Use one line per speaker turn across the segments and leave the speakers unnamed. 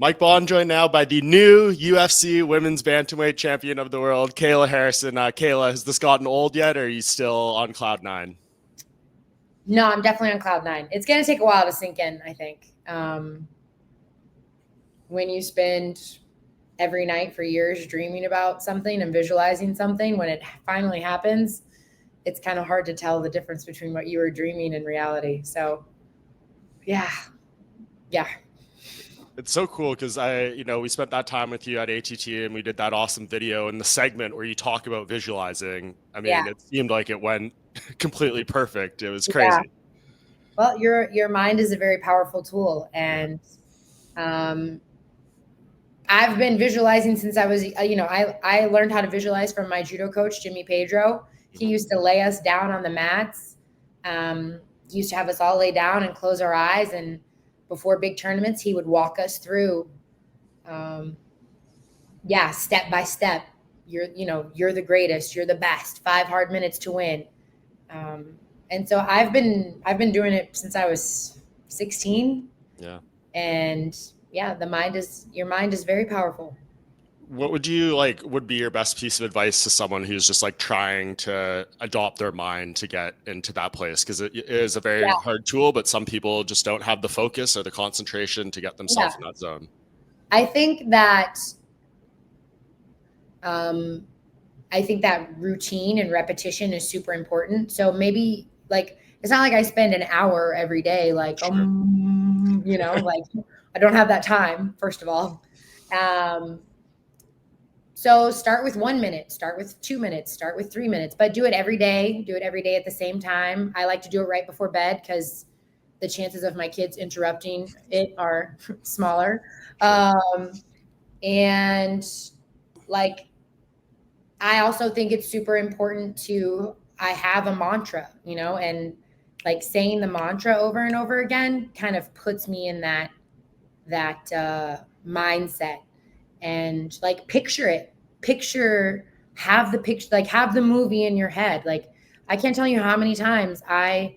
Mike Bohn joined now by the new UFC Women's Bantamweight Champion of the World, Kayla Harrison. Kayla, has this gotten old yet, or are you still on cloud nine?
No, I'm definitely on cloud nine. It's going to take a while to sink in, I think. When you spend every night for years dreaming about something and visualizing something, when it finally happens, it's kind of hard to tell the difference between what you were dreaming and reality. So, yeah.
It's so cool because we spent that time with you at ATT and we did that awesome video in the segment where you talk about visualizing. I mean, It seemed like it went completely perfect. It was crazy.
Yeah. Well, your mind is a very powerful tool, and I've been visualizing since I was, I learned how to visualize from my judo coach, Jimmy Pedro. He used to lay us down on the mats. He used to have us all lay down and close our eyes. And before big tournaments, he would walk us through, step by step. You're the greatest. You're the best. 5 hard minutes to win. And so I've been doing it since I was 16.
Yeah.
And yeah, your mind is very powerful.
What would be your best piece of advice to someone who's just like trying to adopt their mind to get into that place? Because it is a very hard tool, but some people just don't have the focus or the concentration to get themselves in that zone.
I think that routine and repetition is super important. So maybe it's not like I spend an hour every day, like I don't have that time, first of all. So start with 1 minute, start with 2 minutes, start with 3 minutes, but do it every day. Do it every day at the same time. I like to do it right before bed because the chances of my kids interrupting it are smaller. And I also think it's super important I have a mantra, and saying the mantra over and over again kind of puts me in that mindset. And have the movie in your head. I can't tell you how many times I,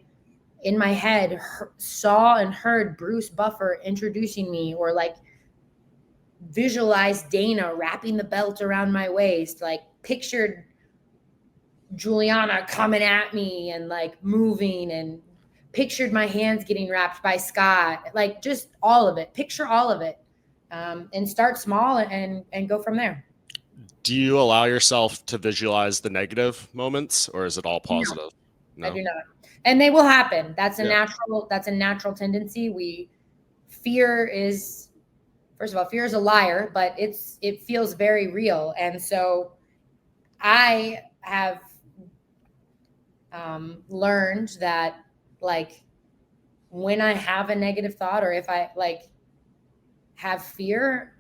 in my head, saw and heard Bruce Buffer introducing me, or visualized Dana wrapping the belt around my waist, pictured Juliana coming at me and moving, and pictured my hands getting wrapped by Scott, just all of it. Picture all of it. And start small and go from there.
Do you allow yourself to visualize the negative moments, or is it all positive?
No, I do not. And they will happen. That's a natural tendency. Fear is a liar, but it feels very real. And so I have learned that when I have a negative thought, or if I have fear,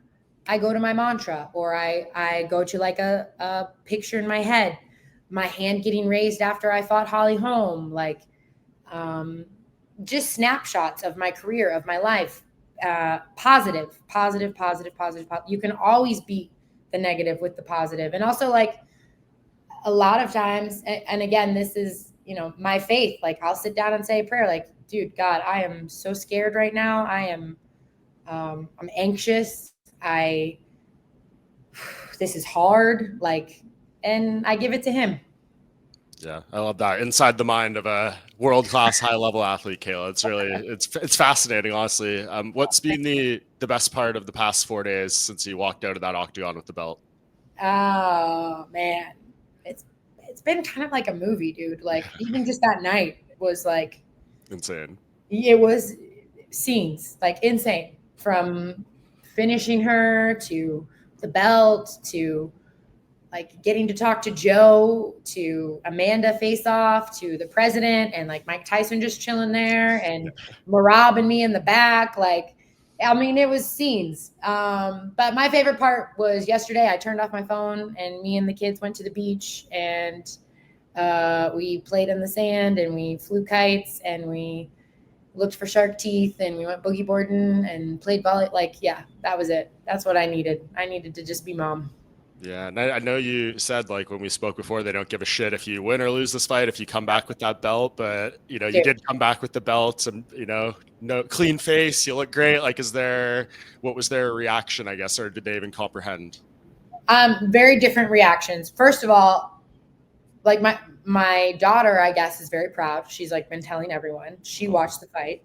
I go to my mantra, or I go to a picture in my head, my hand getting raised after I fought Holly Holm, just snapshots of my career, of my life, positive. You can always beat the negative with the positive. And also a lot of times, and again, this is, my faith, I'll sit down and say a prayer, dude, God, I am so scared right now. I'm anxious. This is hard. And I give it to him.
Yeah, I love that. Inside the mind of a world-class high-level athlete, Kayla. It's really, it's fascinating, honestly. What's been the best part of the past 4 days since you walked out of that octagon with the belt?
Oh man, it's been kind of like a movie, dude. Even just that night was
insane.
It was scenes, insane. From finishing her to the belt to getting to talk to Joe, to Amanda Faceoff, to the president, and Mike Tyson just chilling there, and Marab and me in the back. It was scenes. But my favorite part was yesterday. I turned off my phone and me and the kids went to the beach, and we played in the sand, and we flew kites, and we looked for shark teeth, and we went boogie boarding and played volley. That was it. That's what I needed. I needed to just be mom.
Yeah, and I know you said like when we spoke before, they don't give a shit if you win or lose this fight if you come back with that belt. But you
Dude.
did come back with the belt, and no clean face. You look great. Like, what was their reaction? I guess, or did they even comprehend?
Very different reactions. First of all, like my daughter, I guess, is very proud. She's like been telling everyone she watched the fight,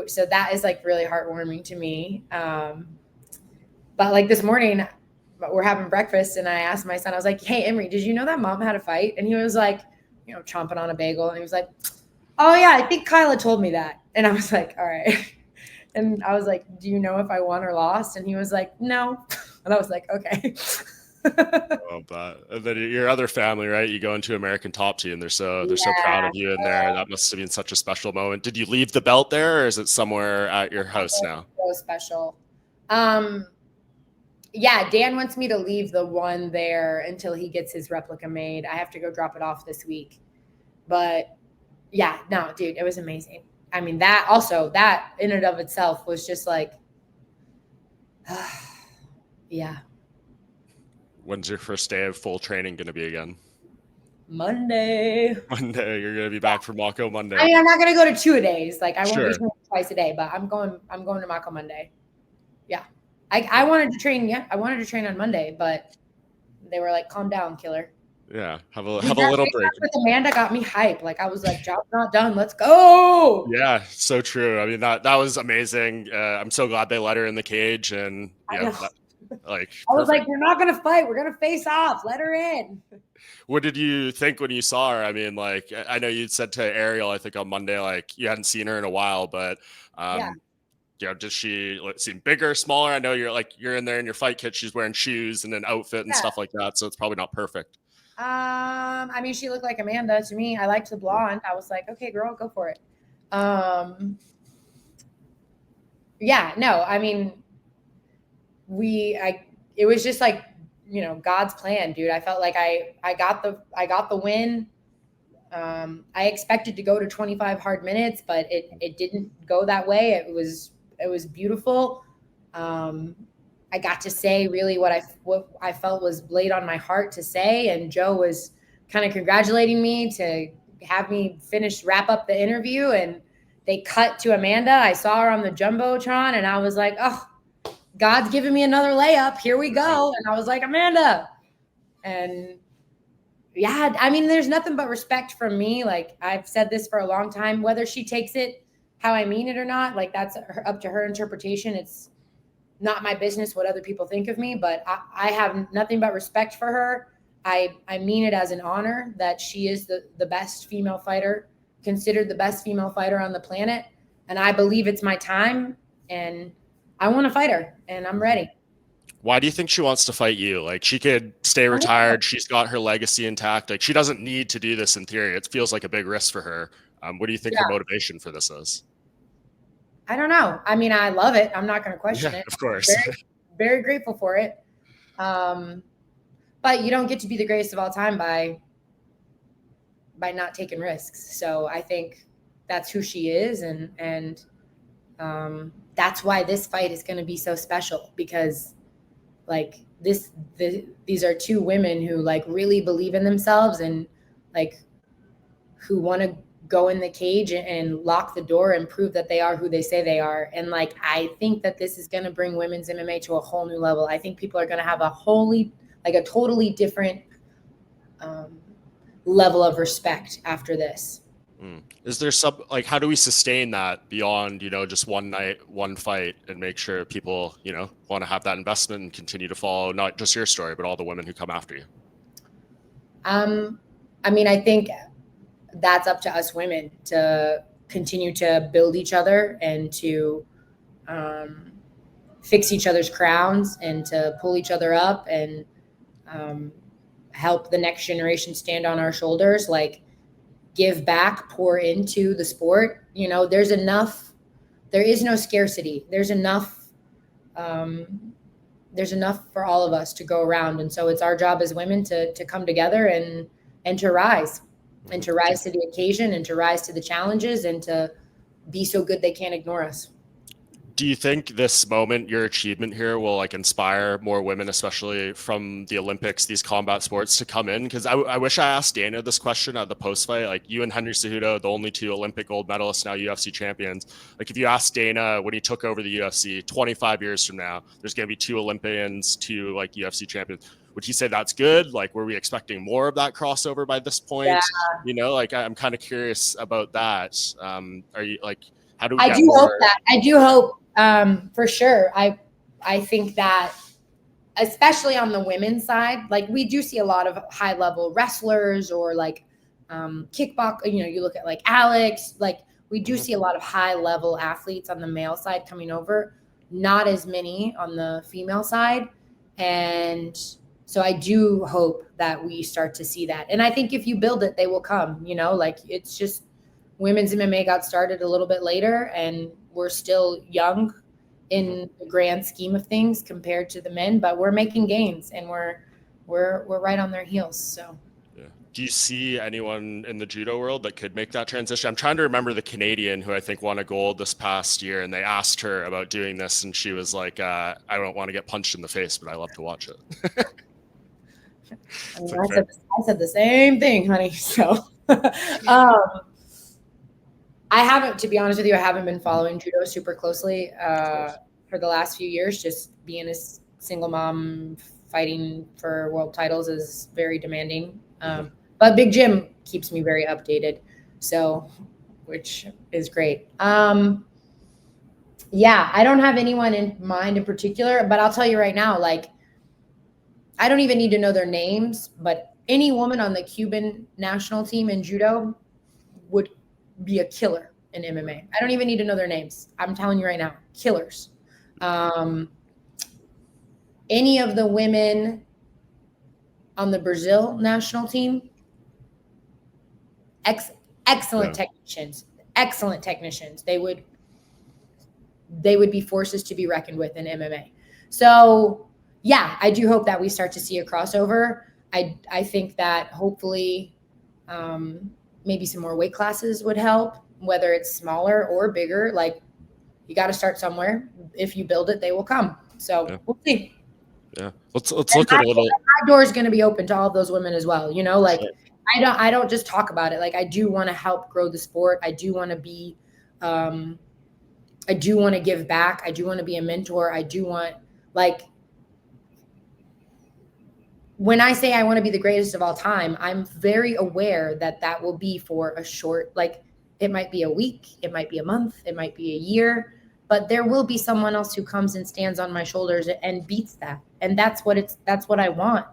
so that is like really heartwarming to me. But like this morning, we're having breakfast, and I asked my son, I was like, "Hey, Emery, did you know that mom had a fight?" And he was like, chomping on a bagel, and he was like, "Oh yeah, I think Kyla told me that." And I was like, "All right." And I was like, "Do you know if I won or lost?" And he was like, "No." And I was like, "Okay."
Oh, but and then your other family, right? You go into American Top Team, they're so proud
Yeah,
of you in there. That must have been such a special moment. Did you leave the belt there, or is it somewhere at your house now?
so special. Um, yeah, Dan wants me to leave the one there until he gets his replica made. I have to go drop it off this week. But yeah, no, dude, it was amazing. I mean, that in and of itself was just like, yeah,
When's your first day of full training going to be again?
Monday.
Monday. You're going to be back for Mako
I
Monday.
mean, I'm not gonna go to 2 days. Like I won't be
Sure.
training twice a day, but I'm going to Mako Monday. Yeah. I wanted to train, yeah, I wanted to train on Monday, but they were like, calm down, killer.
Yeah.
Dude,
Have a
that
little
face
break.
off with Amanda got me hype. Like I was like, job's not done. Let's go.
Yeah, so true. I mean that was amazing. I'm so glad they let her in the cage, and
I know.
like
I was
perfect.
like, we're not gonna fight. We're gonna face off. Let her in.
What did you think when you saw her? I mean, like I know you said to Ariel, I think on Monday, like you hadn't seen her in a while, but
Yeah.
does she seem bigger, smaller? I know you're in there in your fight kit. She's wearing shoes and an outfit and
Yeah.
stuff like that, so it's probably not perfect.
I mean, she looked like Amanda to me. I liked the blonde. I was like, okay, girl, go for it. Um, yeah, no, I mean, it was just like, God's plan, dude. I felt like I got the win. I expected to go to 25 hard minutes, but it didn't go that way. It was beautiful. Um, I got to say really what I felt was laid on my heart to say, and Joe was kind of congratulating me to have me wrap up the interview, and they cut to Amanda. I saw her on the jumbotron, and I was like, oh, God's giving me another layup. Here we go. And I was like, Amanda, and yeah, I mean, there's nothing but respect from me. Like I've said this for a long time, whether she takes it how I mean it or not, like that's up to her interpretation. It's not my business what other people think of me, but I have nothing but respect for her. I mean it as an honor that she is the best female fighter, considered the best female fighter on the planet. And I believe it's my time, and I want to fight her, and I'm ready.
Why do you think she wants to fight you? Like she could stay retired. She's got her legacy intact. Like she doesn't need to do this in theory. It feels like a big risk for her. What do you think her
Yeah,
motivation for this is?
I don't know. I mean, I love it. I'm not going to question
Yeah,
it.
of course.
Very, very grateful for it. Um, but you don't get to be the greatest of all time by not taking risks. So I think that's who she is, and that's why this fight is going to be so special, because like these are two women who like really believe in themselves, and like who want to go in the cage and lock the door and prove that they are who they say they are. And like I think that this is going to bring women's MMA to a whole new level. I think people are going to have a totally different um, level of respect after this.
Is there some like how do we sustain that beyond, just one night, one fight and make sure people, want to have that investment and continue to follow not just your story, but all the women who come after you?
um, I mean, I think that's up to us women to continue to build each other, and to um, fix each other's crowns, and to pull each other up, and um, help the next generation stand on our shoulders. Like give back, pour into the sport. There's enough. There is no scarcity. There's enough. There's enough for all of us to go around, and so it's our job as women to come together and to rise, and to rise to the occasion, and to rise to the challenges, and to be so good they can't ignore us.
Do you think this moment, your achievement here, will like inspire more women, especially from the Olympics, these combat sports, to come in? Because I wish I asked Dana this question at the post fight. Like, you and Henry Cejudo, the only two Olympic gold medalists, now UFC champions. Like, if you ask Dana when he took over the UFC 25 years from now, there's going to be two Olympians, two like UFC champions. Would he say that's good? Like, were we expecting more of that crossover by this point?
Yeah.
You know, like I'm kind of curious about that. Are you like, how do we
I
get
do
more?
hope that. I do hope for sure. I think that especially on the women's side, like we do see a lot of high level wrestlers or like kickbox, you know, you look at like Alex, like we do see a lot of high level athletes on the male side coming over, not as many on the female side. And so I do hope that we start to see that. And I think if you build it, they will come, you know, like it's just women's MMA got started a little bit later and we're still young in the grand scheme of things compared to the men, but we're making gains and we're right on their heels. So
yeah. Do you see anyone in the judo world that could make that transition? I'm trying to remember the Canadian who I think won a gold this past year, and they asked her about doing this, and she was like, "I don't want to get punched in the face, but I love to watch it."
I mean, I said the same thing, honey. So I haven't, to be honest with you, I haven't been following judo super closely for the last few years. Just being a single mom, fighting for world titles is very demanding. But Big Jim keeps me very updated, so which is great. Yeah, I don't have anyone in mind in particular, but I'll tell you right now, like I don't even need to know their names, but any woman on the Cuban national team in judo would be a killer in MMA. I don't even need to know their names. I'm telling you right now, killers. Any of the women on the Brazil national team, excellent technicians, excellent technicians. They would be forces to be reckoned with in MMA. So yeah, I do hope that we start to see a crossover. I think that hopefully maybe some more weight classes would help, whether it's smaller or bigger. Like you got to start somewhere. If you build it, they will come. So we'll see.
Yeah, let's look at a little.
My door is going to be open to all of those women as well. You know, like I don't just talk about it. Like I do want to help grow the sport. I do want to be, I do want to give back. I do want to be a mentor. I do want, like, when I say I want to be the greatest of all time, I'm very aware that that will be for a short, like it might be a week, it might be a month, it might be a year, but there will be someone else who comes and stands on my shoulders and beats that. And that's what I want.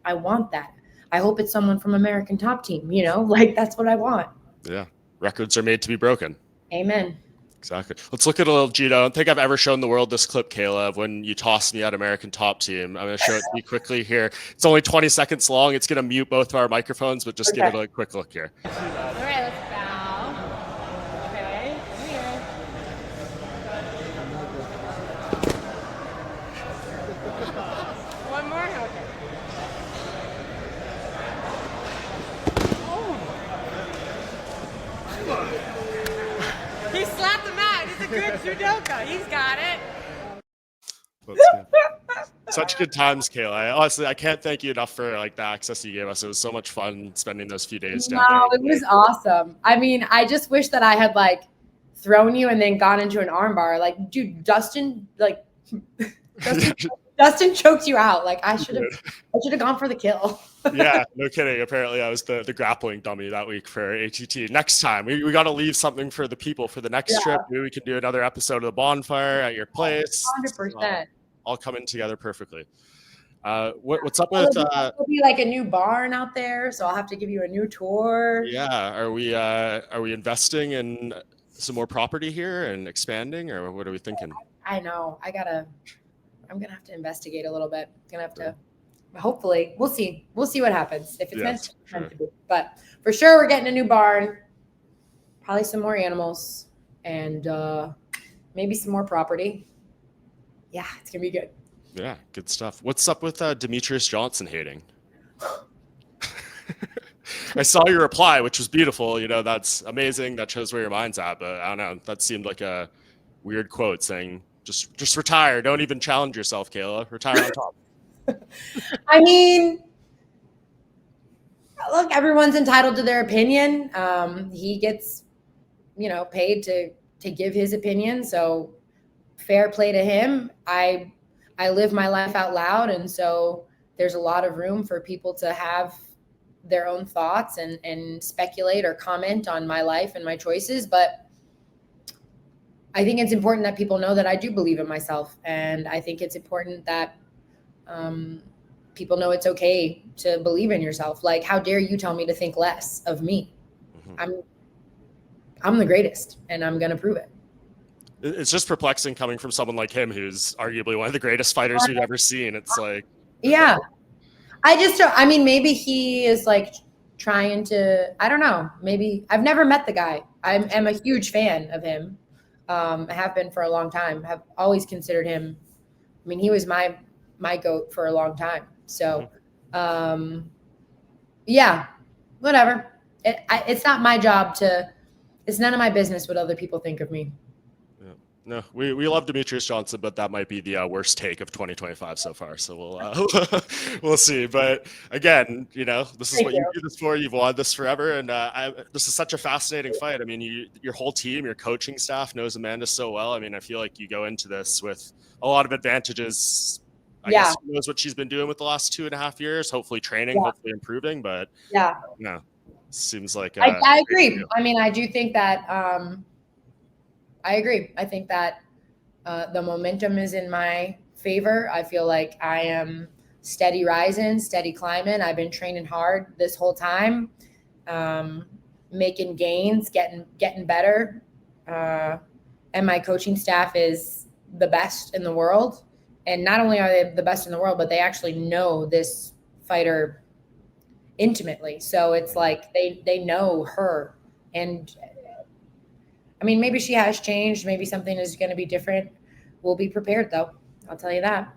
I want that. I hope it's someone from American Top Team, you know, like that's what I want.
Yeah. Records are made to be broken.
Amen.
Exactly. Let's look at a little judo. I don't think I've ever shown the world this clip, Kayla, of when you tossed me at American Top Team. I'm going to show it to you quickly here. It's only 20 seconds long. It's going to mute both of our microphones, but just give it a quick look here.
All right, let's bow. Okay, come here. One more? Okay. He slapped him out. He's a good judoka. He's got it.
Such good times, Kayla. Honestly, I can't thank you enough for like the access you gave us. It was so much fun spending those few days down there.
No, it was awesome. I mean, I just wish that I had like thrown you and then gone into an armbar. Like, dude, Dustin choked you out. Like I should have gone for the kill.
Yeah, no kidding. Apparently I was the grappling dummy that week for ATT. Next time we got to leave something for the people for the next trip. Maybe we can do another episode of the bonfire at your place.
100%.
All coming together perfectly. What's up with
there'll be like a new barn out there, so I'll have to give you a new tour.
Yeah, are we investing in some more property here and expanding, or what are we thinking?
I know. I'm gonna have to investigate a little bit. Gonna have to. Hopefully, we'll see. We'll see what happens if it's meant to be. But for sure, we're getting a new barn, probably some more animals, and maybe some more property. Yeah, it's gonna be good.
Yeah, good stuff. What's up with Demetrious Johnson hating? I saw your reply, which was beautiful. You know, that's amazing. That shows where your mind's at. But I don't know. That seemed like a weird quote saying Just retire. Don't even challenge yourself, Kayla. Retire on top.
I mean, look, everyone's entitled to their opinion. He gets, paid to give his opinion. So fair play to him. I live my life out loud. And so there's a lot of room for people to have their own thoughts and speculate or comment on my life and my choices. But I think it's important that people know that I do believe in myself. And I think it's important that people know it's okay to believe in yourself. Like, how dare you tell me to think less of me? Mm-hmm. I'm the greatest, and I'm going to prove it.
It's just perplexing coming from someone like him, who's arguably one of the greatest fighters we've ever seen. It's like,
yeah, I mean, maybe he is like trying to, I don't know, maybe I've never met the guy. I am a huge fan of him. I have been for a long time. Have always considered him. I mean, he was my GOAT for a long time. So, yeah, whatever. It's not my job it's none of my business what other people think of me.
Yeah. No, we love Demetrious Johnson, but that might be the worst take of 2025 so far. So we'll see. But again, this is what you do this for. You've wanted this forever, and this is such a fascinating fight. I mean, your whole team, your coaching staff knows Amanda so well. I mean, I feel like you go into this with a lot of advantages. I guess who knows what she's been doing with the last 2.5 years, hopefully training, hopefully improving, but seems like
I agree. I mean, I do think that I agree. I think that the momentum is in my favor. I feel like I am steady rising, steady climbing. I've been training hard this whole time, making gains, getting better. And my coaching staff is the best in the world. And not only are they the best in the world, but they actually know this fighter intimately. So it's like they know her. And I mean, maybe she has changed. Maybe something is going to be different. We'll be prepared, though. I'll tell you that.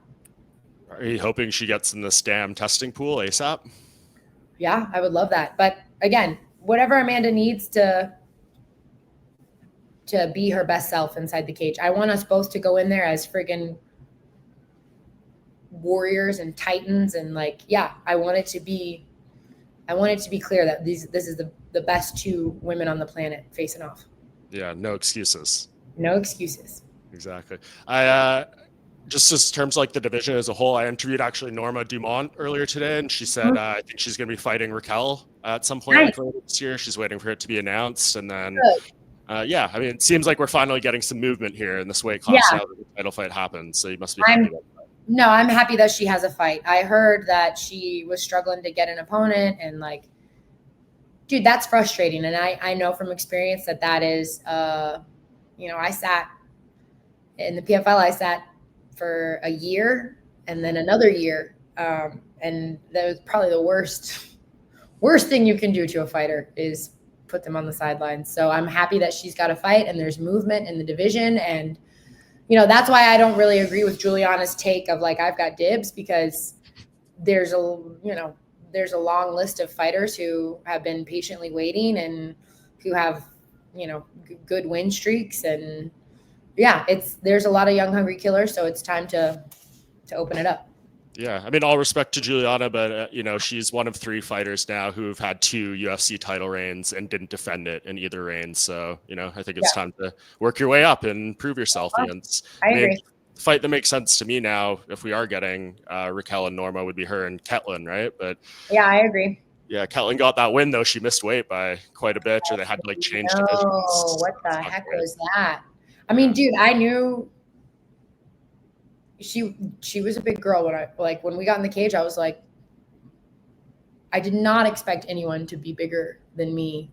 Are you hoping she gets in this damn testing pool ASAP?
Yeah, I would love that. But again, whatever Amanda needs to be her best self inside the cage. I want us both to go in there as friggin' warriors and titans, and I want it to be clear that this is the best two women on the planet facing off.
Yeah, no excuses.
No excuses.
Exactly. I just in terms of like the division as a whole, I interviewed actually Norma Dumont earlier today, and she said I think she's going to be fighting Raquel at some point later this year. She's waiting for it to be announced, and then I mean, it seems like we're finally getting some movement here in this weight class now that the title fight happens. So you must be happy about that.
No, I'm happy that she has a fight. I heard that she was struggling to get an opponent, and dude, that's frustrating. And I know from experience that is, I sat in the PFL, I sat for a year and then another year. And that was probably the worst thing you can do to a fighter is put them on the sidelines. So I'm happy that she's got a fight and there's movement in the division. And, that's why I don't really agree with Juliana's take of I've got dibs, because there's a long list of fighters who have been patiently waiting and who have, good win streaks. And there's a lot of young, hungry killers. So it's time to open it up.
Yeah. I mean, all respect to Juliana, but she's one of 3 fighters now who've had 2 UFC title reigns and didn't defend it in either reign. So, I think it's time to work your way up and prove yourself against.
I agree.
The fight that makes sense to me now, if we are getting Raquel and Norma, would be her and Ketlin, right? But
yeah, I agree.
Yeah, Ketlin got that win, though. She missed weight by quite a bit, or they had to change divisions.
Oh, what the heck was that? I mean, dude, I knew she was a big girl when we got in the cage. I was like, I did not expect anyone to be bigger than me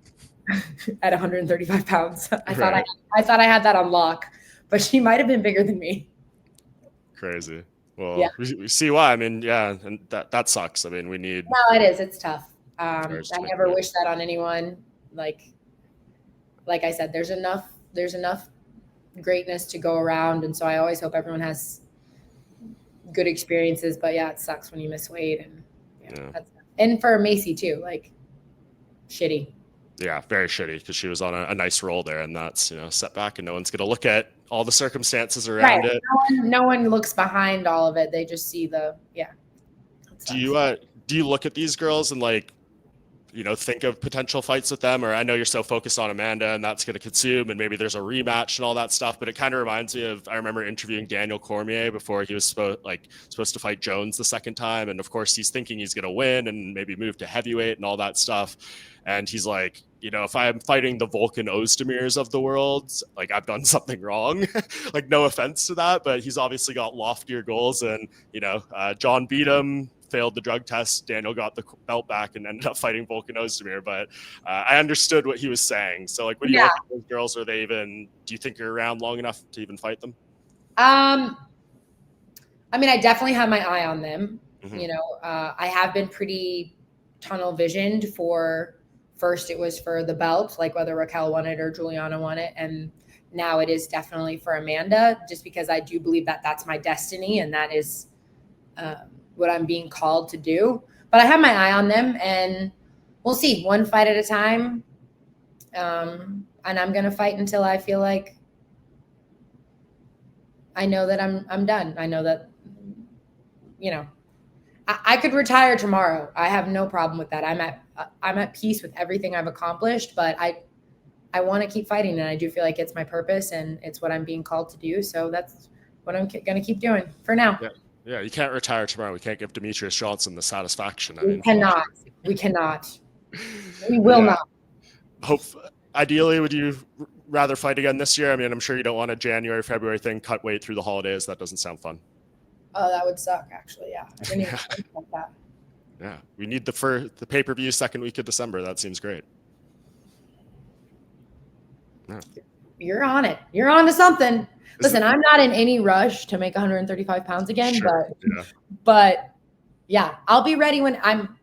at 135 pounds. I thought I had that on lock, but she might have been bigger than me.
Crazy. Well, we see why. I mean, yeah, and that sucks. I mean, we need.
No, it is. It's tough. I never wish that on anyone. Like I said, there's enough greatness to go around, and so I always hope everyone has good experiences. But yeah, it sucks when you miss weight, and for Macy too, shitty.
Yeah, very shitty, because she was on a nice roll there, and that's setback, and no one's gonna look at all the circumstances around it.
No one looks behind all of it. They just see the
Do you look at these girls and like, think of potential fights with them? Or I know you're so focused on Amanda and that's going to consume, and maybe there's a rematch and all that stuff, but it kind of reminds me of, I remember interviewing Daniel Cormier before he was supposed to fight Jones the second time. And of course he's thinking he's going to win and maybe move to heavyweight and all that stuff. And he's like, if I'm fighting the Volkan Ozdemirs of the world, like I've done something wrong. Like no offense to that, but he's obviously got loftier goals. And, John beat him, failed the drug test. Daniel got the belt back and ended up fighting Volkan Ozdemir. But I understood what he was saying. So like, when you look at those girls, do you think you're around long enough to even fight them?
I mean, I definitely have my eye on them. Mm-hmm. I have been pretty tunnel visioned for, first it was for the belt, like whether Raquel won it or Juliana won it. And now it is definitely for Amanda, just because I do believe that that's my destiny and that is what I'm being called to do. But I have my eye on them and we'll see, one fight at a time. And I'm going to fight until I feel like I know that I'm done. I know that, I could retire tomorrow. I have no problem with that. I'm at peace with everything I've accomplished, but I want to keep fighting, and I do feel like it's my purpose and it's what I'm being called to do. So that's what I'm going to keep doing for now.
Yeah. You can't retire tomorrow. We can't give Demetrious Johnson the satisfaction.
We cannot. We will not.
Ideally, would you rather fight again this year? I mean, I'm sure you don't want a January, February thing, cut weight through the holidays. That doesn't sound fun.
Oh, that would suck, actually. Yeah. I didn't even think about that.
Yeah. We need the pay-per-view second week of December. That seems great. Yeah.
You're on it. You're on to something. Listen, I'm not in any rush to make 135 pounds again, but yeah, I'll be ready when I'm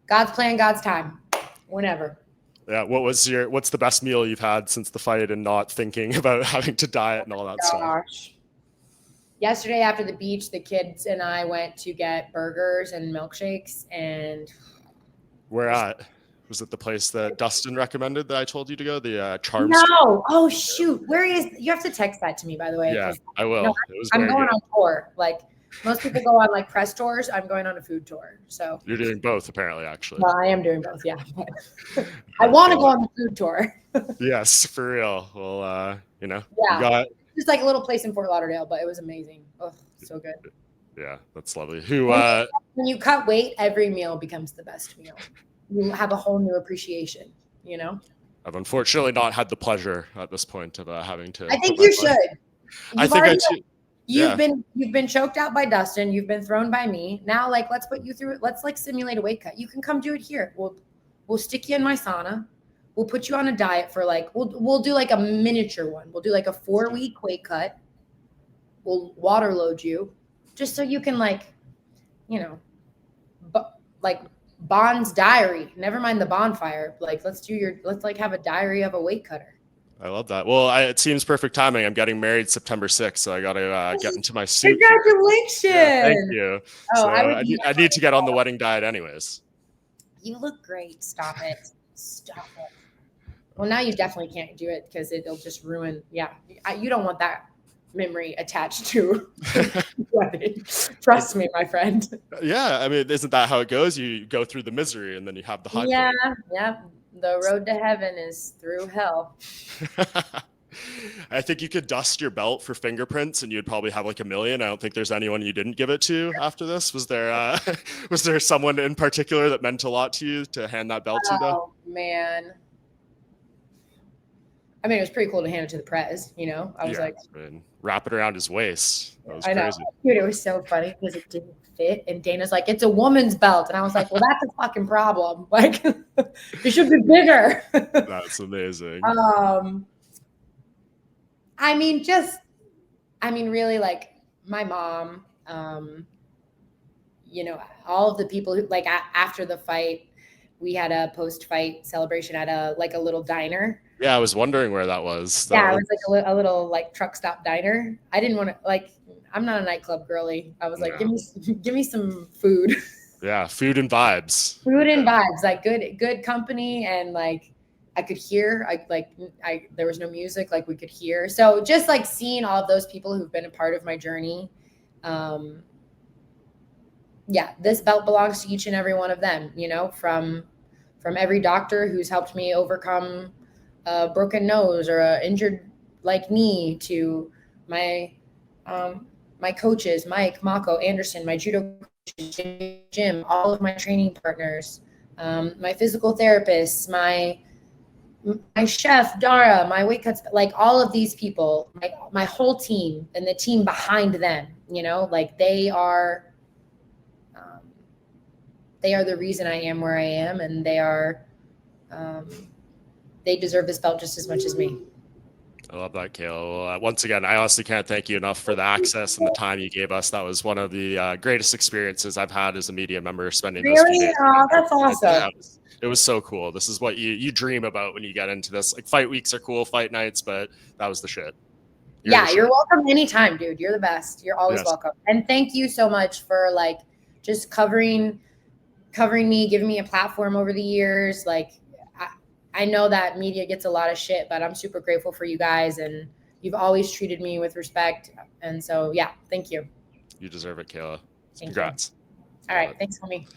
God's plan, God's time, whenever.
Yeah. What's the best meal you've had since the fight and not thinking about having to diet and all that stuff?
Yesterday after the beach, the kids and I went to get burgers and milkshakes. And
where at? Was it the place that Dustin recommended that I told you to go? The Charms?
No. Oh shoot. Where is? You have to text that to me, by the way.
Yeah, I will.
No, I'm going on tour. Like most people go on like press tours. I'm going on a food tour. So
you're doing both, apparently. Actually,
well, I am doing both. Yeah, I want to go on the food tour.
Yes, for real. Well, you got.
Just like a little place in Fort Lauderdale, but it was amazing. Oh, so good.
Yeah, that's lovely. When
you cut weight, every meal becomes the best meal. You have a whole new appreciation,
I've unfortunately not had the pleasure at this point of having to.
I think you should.
You've
been choked out by Dustin. You've been thrown by me. Now, let's put you through it. Let's simulate a weight cut. You can come do it here. We'll stick you in my sauna. We'll put you on a diet for we'll do like a miniature one. We'll do like a 4-week weight cut. We'll water load you just so you can Bohn's diary. Never mind the bonfire. Let's have a diary of a weight cutter.
I love that. Well, it seems perfect timing. I'm getting married September 6th, so I got to get into my suit.
Congratulations!
Yeah, thank you.
Oh,
so I need to get on the wedding diet anyways.
You look great. Stop it. Stop it. Well, now you definitely can't do it because it'll just ruin. Yeah, you don't want that memory attached to wedding. Trust me, my friend.
Yeah, I mean, isn't that how it goes? You go through the misery and then you have the high point.
Yeah. The road to heaven is through hell.
I think you could dust your belt for fingerprints and you'd probably have like 1 million. I don't think there's anyone you didn't give it to after this. Was there someone in particular that meant a lot to you to hand that belt to though?
Oh man. I mean, it was pretty cool to hand it to the Prez, I was
wrap it around his waist. That was
crazy.
Crazy.
Dude, it was so funny because it didn't fit. And Dana's like, it's a woman's belt. And I was like, well, that's a fucking problem. It should be bigger.
That's amazing.
Really my mom, all of the people who after the fight, we had a post-fight celebration at a little diner.
Yeah, I was wondering where that was.
It was a little truck stop diner. I didn't want to I'm not a nightclub girly. I was give me some food.
Yeah, food and vibes.
Food and vibes, good company, and I I could hear. There was no music, like we could hear. So just like seeing all of those people who've been a part of my journey. Yeah, this belt belongs to each and every one of them, you know, from every doctor who's helped me overcome a broken nose or a injured like knee, to my my coaches, Mike, Mako, Anderson, my judo coaches, Jim, all of my training partners, my physical therapists, my chef, Dara, my weight cuts, like all of these people, my whole team and the team behind them, you know, like they are the reason I am where I am, and they deserve this belt just as much as me.
I love that, Kayla. Well, once again, I honestly can't thank you enough for the access and the time you gave us. That was one of the greatest experiences I've had as a media member, spending those few days.
Oh, that's awesome.
It was so cool. This is what you dream about when you get into this. Like, fight weeks are cool, fight nights, but that was the shit.
You're welcome anytime, dude. You're the best. You're always welcome. And thank you so much for like just covering me, giving me a platform over the years. Like, I know that media gets a lot of shit, but I'm super grateful for you guys, and you've always treated me with respect. And so, yeah, thank you.
You deserve it, Kayla.
Congrats.
Congrats.
All right. Thanks, homie.